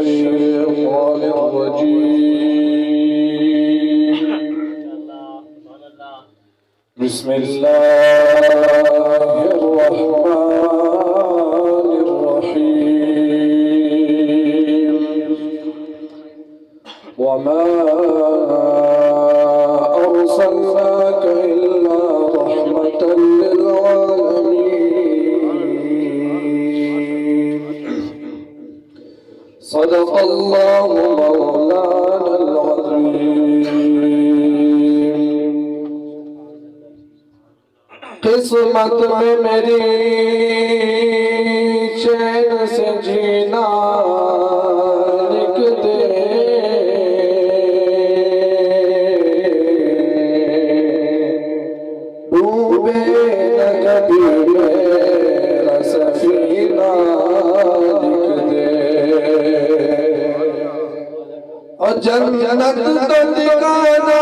الشيطان الرجيم. بسم الله الرحمن الرحيم. وما أرسلناك إلا رحمة للعالمين. صدق الله مولانا العظيم. قسمت में मेरी चैन से जीना लिख दे, डूबे न कभी मेरा सफीना लिख दे, और जन्नत तो दिखाना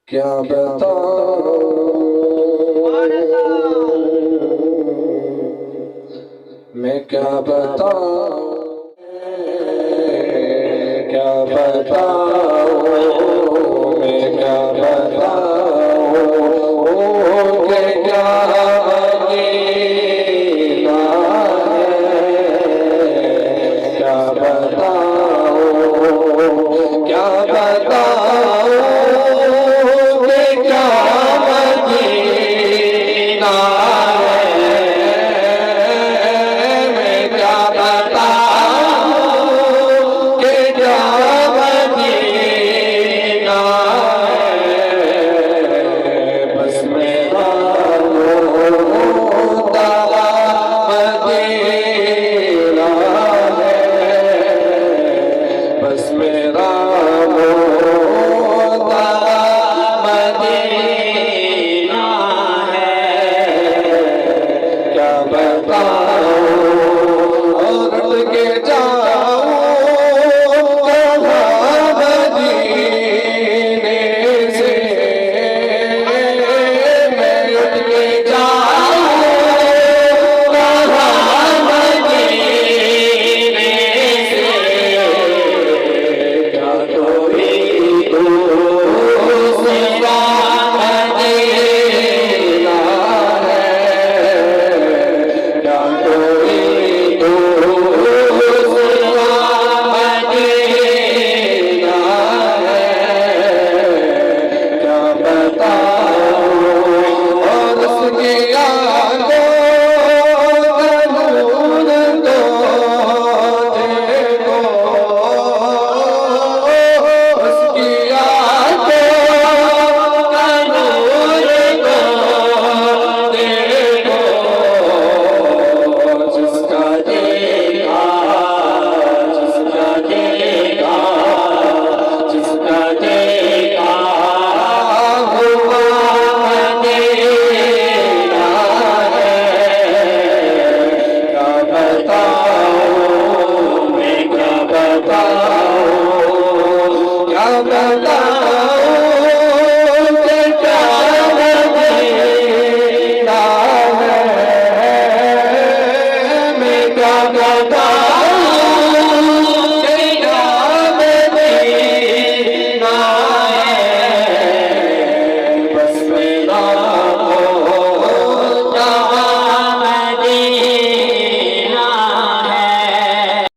क्या बताऊं, मैं क्या बताऊं, क्या बताऊं, मैं क्या बताऊं कि क्या अकीदा है, क्या बताऊं, क्या बताऊं Bye.